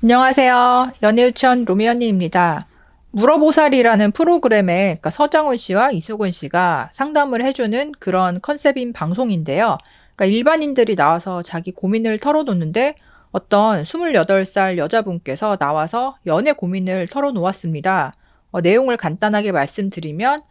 안녕하세요. 연애유치원 로미언니입니다. 물어보살이라는 프로그램에 서장훈 씨와 이수근 씨가 상담을 해주는 그런 컨셉인 방송인데요. 일반인들이 나와서 자기 고민을 털어놓는데 어떤 28살 여자분께서 나와서 연애 고민을 털어놓았습니다. 내용을 간단하게 말씀드리면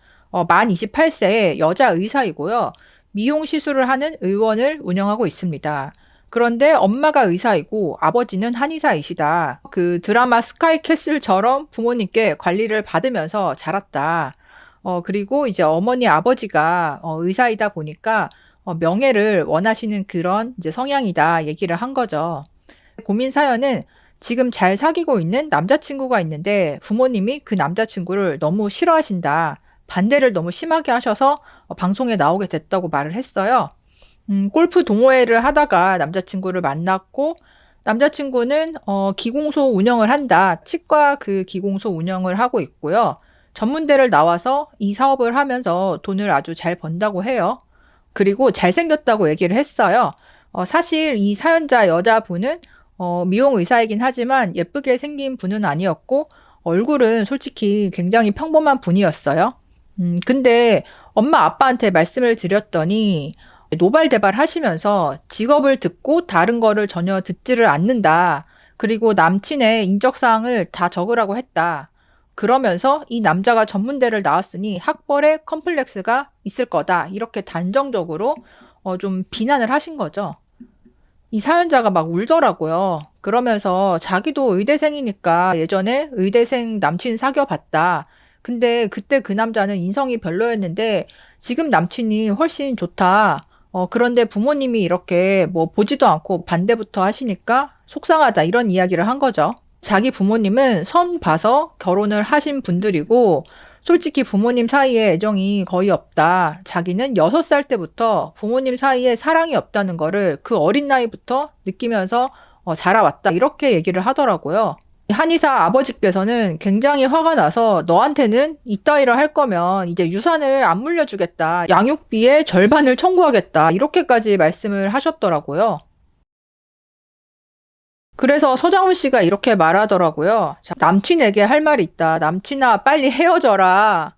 만 28세의 여자 의사이고요. 미용 시술을 하는 의원을 운영하고 있습니다. 그런데 엄마가 의사이고 아버지는 한의사이시다. 그 드라마 스카이캐슬처럼 부모님께 관리를 받으면서 자랐다. 그리고 이제 어머니 아버지가 의사이다 보니까 명예를 원하시는 그런 이제 성향이다 얘기를 한 거죠. 고민 사연은 지금 잘 사귀고 있는 남자친구가 있는데 부모님이 그 남자친구를 너무 싫어하신다. 반대를 너무 심하게 하셔서 방송에 나오게 됐다고 말을 했어요. 골프 동호회를 하다가 남자친구를 만났고 남자친구는 기공소 운영을 한다. 치과 그 기공소 운영을 하고 있고요. 전문대를 나와서 이 사업을 하면서 돈을 아주 잘 번다고 해요. 그리고 잘생겼다고 얘기를 했어요. 사실 이 사연자 여자분은 미용 의사이긴 하지만 예쁘게 생긴 분은 아니었고 얼굴은 솔직히 굉장히 평범한 분이었어요. 근데 엄마 아빠한테 말씀을 드렸더니 노발대발 하시면서 직업을 듣고 다른 거를 전혀 듣지를 않는다. 그리고 남친의 인적사항을 다 적으라고 했다. 그러면서 이 남자가 전문대를 나왔으니 학벌에 컴플렉스가 있을 거다. 이렇게 단정적으로 좀 비난을 하신 거죠. 이 사연자가 막 울더라고요. 그러면서 자기도 의대생이니까 예전에 의대생 남친 사귀어 봤다. 근데 그때 그 남자는 인성이 별로였는데 지금 남친이 훨씬 좋다. 그런데 부모님이 이렇게 뭐 보지도 않고 반대부터 하시니까 속상하다. 이런 이야기를 한 거죠. 자기 부모님은 선 봐서 결혼을 하신 분들이고 솔직히 부모님 사이에 애정이 거의 없다. 자기는 6살 때부터 부모님 사이에 사랑이 없다는 거를 그 어린 나이부터 느끼면서 자라왔다. 이렇게 얘기를 하더라고요. 한의사 아버지께서는 굉장히 화가 나서 너한테는 이따위를 할 거면 이제 유산을 안 물려주겠다. 양육비의 절반을 청구하겠다. 이렇게까지 말씀을 하셨더라고요. 그래서 서장훈 씨가 이렇게 말하더라고요. 자, 남친에게 할 말이 있다. 남친아, 빨리 헤어져라.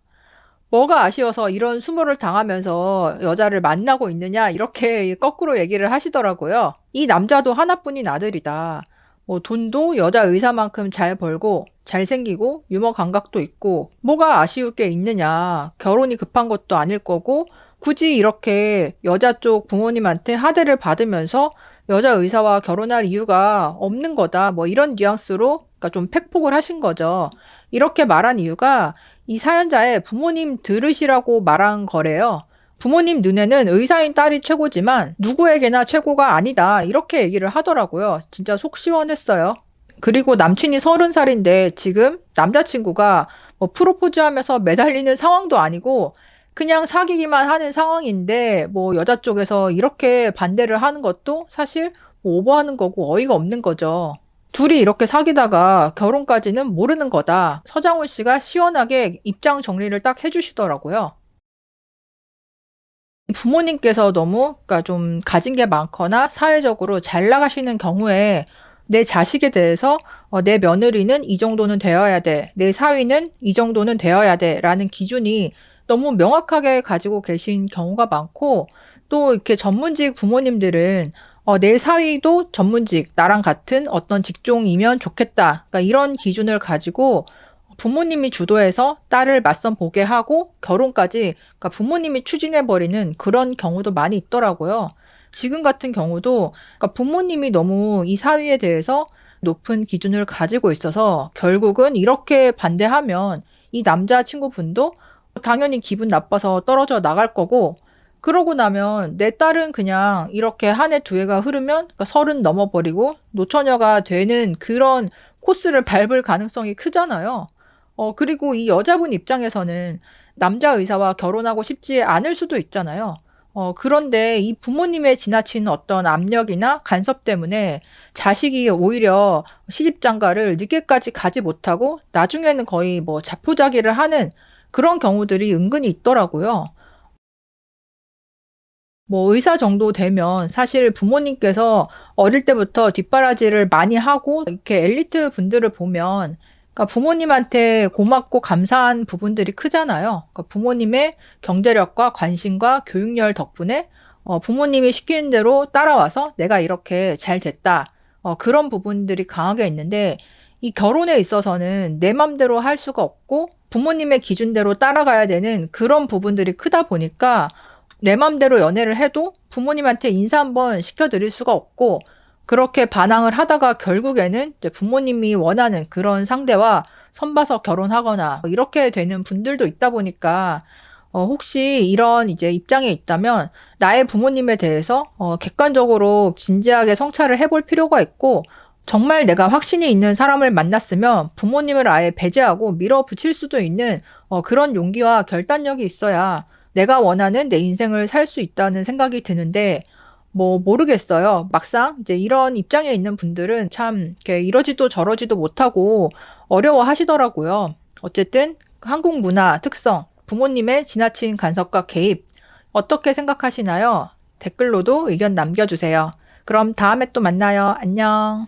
뭐가 아쉬워서 이런 수모를 당하면서 여자를 만나고 있느냐? 이렇게 거꾸로 얘기를 하시더라고요. 이 남자도 하나뿐인 아들이다. 뭐 돈도 여자 의사만큼 잘 벌고 잘생기고 유머 감각도 있고 뭐가 아쉬울 게 있느냐? 결혼이 급한 것도 아닐 거고 굳이 이렇게 여자 쪽 부모님한테 하대를 받으면서 여자 의사와 결혼할 이유가 없는 거다. 뭐 이런 뉘앙스로 그러니까 좀 팩폭을 하신 거죠. 이렇게 말한 이유가 이 사연자의 부모님 들으시라고 말한 거래요. 부모님 눈에는 의사인 딸이 최고지만 누구에게나 최고가 아니다. 이렇게 얘기를 하더라고요. 진짜 속 시원했어요. 그리고 남친이 30살인데 지금 남자친구가 뭐 프로포즈 하면서 매달리는 상황도 아니고 그냥 사귀기만 하는 상황인데 뭐 여자 쪽에서 이렇게 반대를 하는 것도 사실 뭐 오버하는 거고 어이가 없는 거죠. 둘이 이렇게 사귀다가 결혼까지는 모르는 거다. 서장훈 씨가 시원하게 입장 정리를 딱 해주시더라고요. 부모님께서 너무 그러니까 좀 가진 게 많거나 사회적으로 잘 나가시는 경우에 내 자식에 대해서 내 며느리는 이 정도는 되어야 돼. 내 사위는 이 정도는 되어야 돼. 라는 기준이 너무 명확하게 가지고 계신 경우가 많고 또 이렇게 전문직 부모님들은 내 사위도 전문직, 나랑 같은 어떤 직종이면 좋겠다. 그러니까 이런 기준을 가지고 부모님이 주도해서 딸을 맞선 보게 하고 결혼까지 그러니까 부모님이 추진해버리는 그런 경우도 많이 있더라고요. 지금 같은 경우도 그러니까 부모님이 너무 이 사위에 대해서 높은 기준을 가지고 있어서 결국은 이렇게 반대하면 이 남자친구분도 당연히 기분 나빠서 떨어져 나갈 거고 그러고 나면 내 딸은 그냥 이렇게 한 해 두 해가 흐르면 그러니까 30 넘어버리고 노처녀가 되는 그런 코스를 밟을 가능성이 크잖아요. 그리고 이 여자분 입장에서는 남자 의사와 결혼하고 싶지 않을 수도 있잖아요. 그런데 이 부모님의 지나친 어떤 압력이나 간섭 때문에 자식이 오히려 시집장가를 늦게까지 가지 못하고 나중에는 거의 뭐 자포자기를 하는 그런 경우들이 은근히 있더라고요. 뭐 의사 정도 되면 사실 부모님께서 어릴 때부터 뒷바라지를 많이 하고 이렇게 엘리트 분들을 보면 그러니까 부모님한테 고맙고 감사한 부분들이 크잖아요. 그러니까 부모님의 경제력과 관심과 교육열 덕분에 부모님이 시키는 대로 따라와서 내가 이렇게 잘 됐다. 그런 부분들이 강하게 있는데 이 결혼에 있어서는 내 맘대로 할 수가 없고 부모님의 기준대로 따라가야 되는 그런 부분들이 크다 보니까 내 맘대로 연애를 해도 부모님한테 인사 한번 시켜드릴 수가 없고 그렇게 반항을 하다가 결국에는 이제 부모님이 원하는 그런 상대와 선봐서 결혼하거나 이렇게 되는 분들도 있다 보니까 혹시 이런 이제 입장에 있다면 나의 부모님에 대해서 객관적으로 진지하게 성찰을 해볼 필요가 있고 정말 내가 확신이 있는 사람을 만났으면 부모님을 아예 배제하고 밀어붙일 수도 있는 그런 용기와 결단력이 있어야 내가 원하는 내 인생을 살 수 있다는 생각이 드는데 뭐 모르겠어요. 막상 이제 이런 입장에 있는 분들은 참 이렇게 이러지도 저러지도 못하고 어려워 하시더라고요. 어쨌든 한국 문화 특성, 부모님의 지나친 간섭과 개입 어떻게 생각하시나요? 댓글로도 의견 남겨주세요. 그럼 다음에 또 만나요. 안녕.